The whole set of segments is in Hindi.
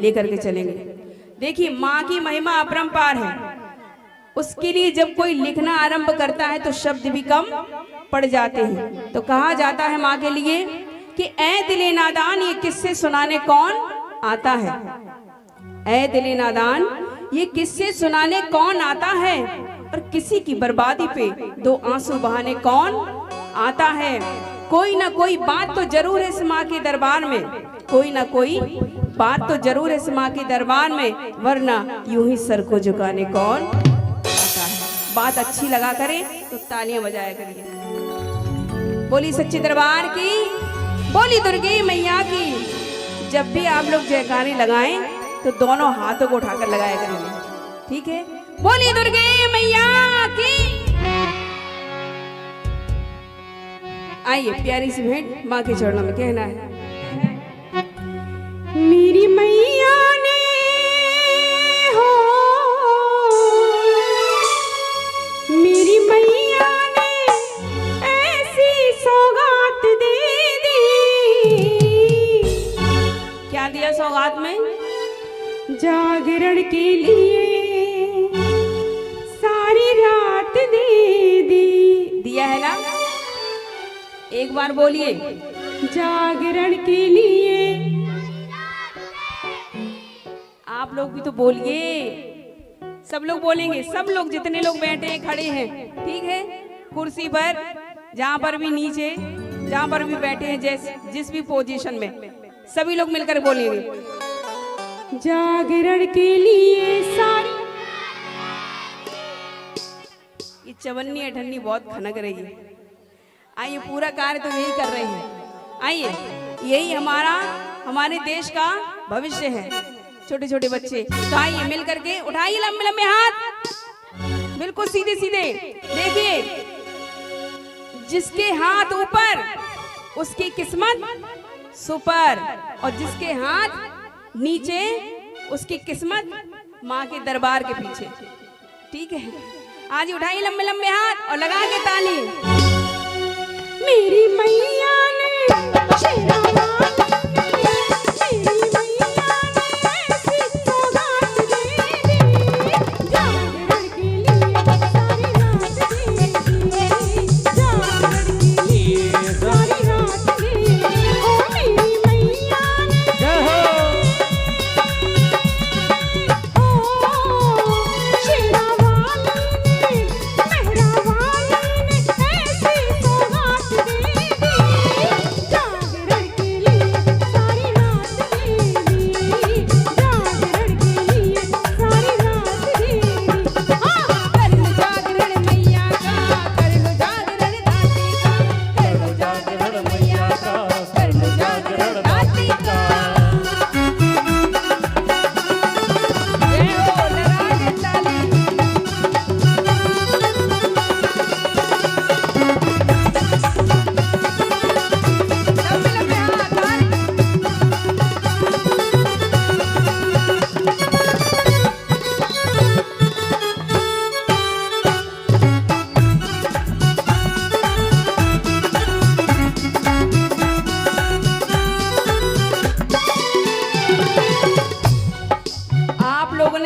लेकर के चलेंगे। देखिए माँ की महिमा अपरंपार है। उसके लिए जब कोई लिखना आरंभ करता है तो शब्द भी कम पड़ जाते हैं। तो कहा जाता है माँ के लिए कि ऐ दिले नादान ये किस्से सुनाने कौन आता है। ऐ दिले नादान ये किस्से सुनाने कौन आता है, और किसी की बर्बादी पे दो आंसू बहाने कौन आता है। कोई ना कोई बात तो जरूर है इस माँ के दरबार में, कोई ना कोई बात तो जरूर है इस माँ के दरबार में, वरना यूं ही सर को झुकाने कौन आता है। बात अच्छी लगा करे तो तालियां बजाया करिए। बोली सच्चे दरबार की, बोली दुर्गे मैया की। जब भी आप लोग जयकारे लगाएं तो दोनों हाथों को उठाकर लगाया करेंगे, ठीक है। बोली दुर्गे मैया की। आइए प्यारी सी भेंट माँ के चरणों में कहना है। मेरी मैया ने हो, मेरी मैया ने ऐसी सौगात दे दी। क्या दिया सौगात में? जागरण के लिए सारी रात दे दी। दिया है ना? एक बार बोलिए, जागरण के लिए। आप लोग भी तो बोलिए, सब लोग बोलेंगे, सब लोग जितने लोग बैठे हैं खड़े हैं, ठीक है, कुर्सी पर, जहाँ पर भी नीचे, जहाँ पर भी बैठे हैं, जिस भी पोजीशन में, सभी लोग मिलकर बोलेंगे, जागरण के लिए सारी। ये चवन्नी अठन्नी बहुत खनक रही है। आइए पूरा कार्य तो यही कर रहे हैं। आइए, यही हमारे देश का भविष्य है, छोटे छोटे बच्चे। तो आइए मिल करके उठाइए लंबे लंबे हाथ, बिल्कुल सीधे सीधे। देखिए, जिसके हाथ ऊपर उसकी किस्मत सुपर, और जिसके हाथ नीचे उसकी किस्मत माँ के दरबार के पीछे, ठीक है। आज उठाइए लंबे लंबे हाथ और लगा के ताली। मेरी मैया ने शेरा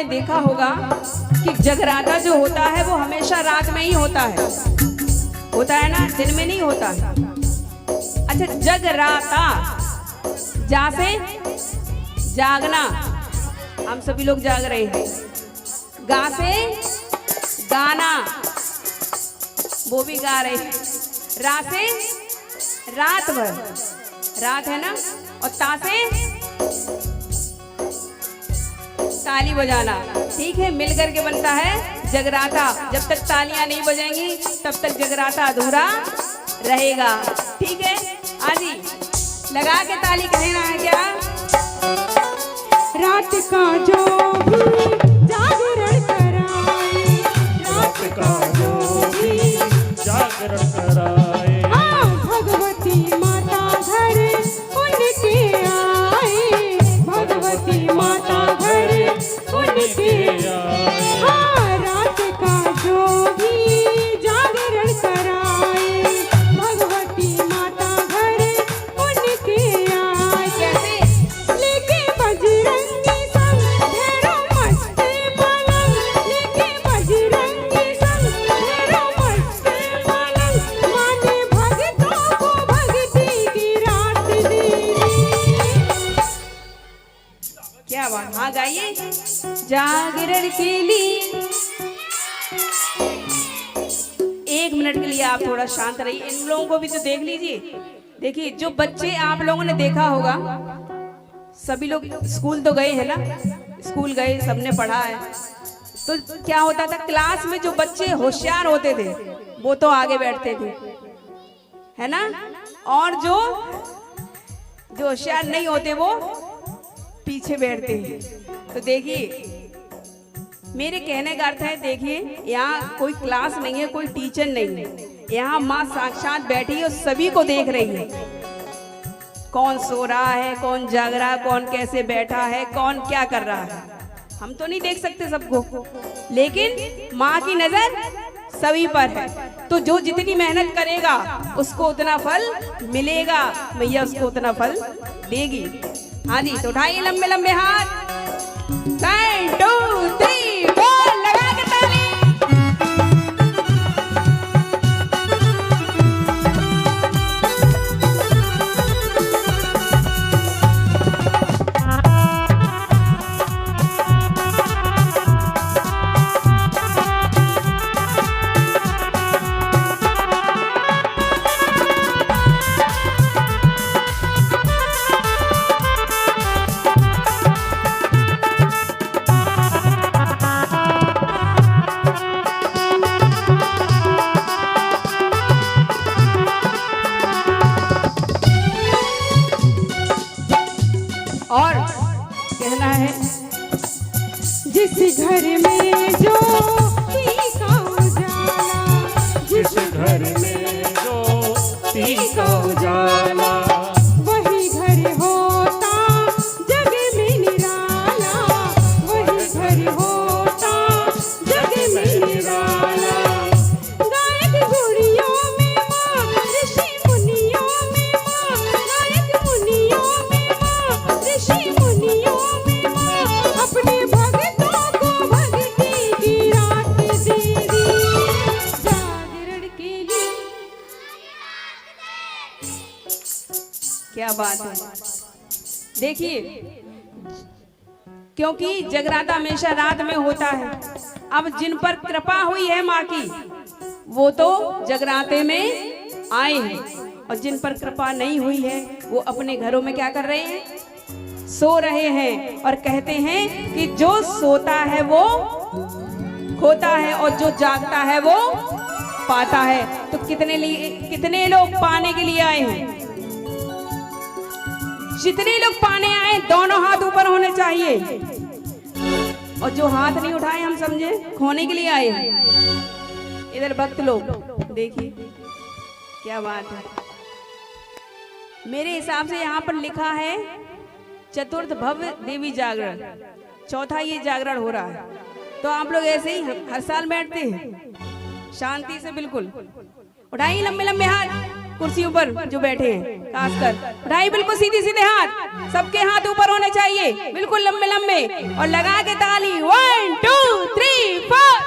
देखा होगा कि जगराता जो होता है वो हमेशा रात में ही होता है ना, दिन में नहीं होता। अच्छा, जगराता जा से जागना, हम सभी लोग जाग रहे हैं। गा से गाना, वो भी गा रहे हैं। रा से रात भर, रात है ना, और ता से ताली बजाना, ठीक है। मिलकर के बनता है जगराता। जब तक तालियां नहीं बजेंगी तब तक जगराता अधूरा रहेगा, ठीक है। आजी लगा के ताली कहना है क्या? रात का जो भी जागरण कराए, रात का जो भी जागरण कराए, भगवती माता घर उनके आए, भगवती माता घर उनके आए। रात का जो भी जागरण कराए, भगवती माता घर उनके आए। कैसे? लेके बजरंगी क्या बात, हाँ गाइए। जागरण के लिए 1 मिनट के लिए आप थोड़ा शांत रहिए, इन लोगों को भी तो देख लीजिए। देखिए जो बच्चे आप लोगों ने देखा होगा, सभी लोग स्कूल तो गए हैं ना, स्कूल गए, सबने पढ़ा है। तो क्या होता था, क्लास में जो बच्चे होशियार होते थे वो तो आगे बैठते थे, है ना, और जो होशियार नहीं होते वो पीछे बैठते हैं। तो देखिए मेरे कहने का अर्थ है, देखिए यहाँ कोई क्लास नहीं है, कोई टीचर नहीं है, यहाँ माँ साक्षात बैठी है और सभी को देख रही है। कौन सो रहा है, कौन जाग रहा है, कौन कैसे बैठा है, कौन क्या कर रहा है, हम तो नहीं देख सकते सबको, लेकिन माँ की नजर सभी पर है। तो जो जितनी मेहनत करेगा उसको उतना फल मिलेगा, मैया उसको उतना फल देगी। हाँ जी, तो उठाइए लंबे लंबे हाथ, 1 2 3 4 लगा के ताली। और कहना है, जिस घर में जो टीका उजाला, जिस घर में जो टीका उजाला, वही घर होता जग में निराला, वही घर होता जग में निराला। गायक गुड़ियों में माँ, ऋषि मुनियों में माँ, गायक मुनियों में माँ, ऋषि मुनियों में माँ, अपने भक्तों को भक्ति की रात दे दी। जागरण के लिए क्या बात है। देखिए क्योंकि जगराता हमेशा रात में होता है, अब जिन पर कृपा हुई है माँ की वो तो जगराते में आए हैं, और जिन पर कृपा नहीं हुई है वो अपने घरों में क्या कर रहे हैं, सो रहे हैं। और कहते हैं कि जो सोता है वो खोता है और जो जागता है वो पाता है। तो कितने लोग पाने के लिए आए हैं, जितने लोग पाने आए दोनों हाथ ऊपर होने चाहिए, और जो हाथ नहीं उठाए हम समझे खोने के लिए आए हैं। इधर भक्त लोग देखिए क्या बात है। मेरे हिसाब से यहाँ पर लिखा है चतुर्थ भव्य देवी जागरण, चौथा ये जागरण हो रहा है। तो आप लोग ऐसे ही हर साल बैठते हैं शांति से, बिल्कुल उठाइए लंबे लंबे हाथ, कुर्सियों पर जो बैठे हैं खासकर उठाइए बिल्कुल सीधे सीधे हाथ, सबके हाथ ऊपर होने चाहिए बिल्कुल लंबे लंबे, और लगा के ताली 1 2 3 4।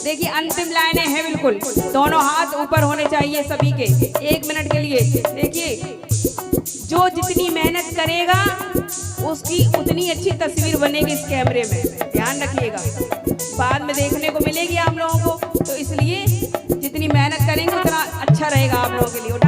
देखिए अंतिम लाइनें हैं, बिल्कुल दोनों हाथ ऊपर होने चाहिए सभी के 1 मिनट के लिए। देखिए जो जितनी मेहनत करेगा उसकी उतनी अच्छी तस्वीर बनेगी इस कैमरे में, ध्यान रखिएगा, बाद में देखने को मिलेगी आप लोगों को। तो इसलिए जितनी मेहनत करेंगे उतना अच्छा रहेगा आप लोग। लोगों के लिए।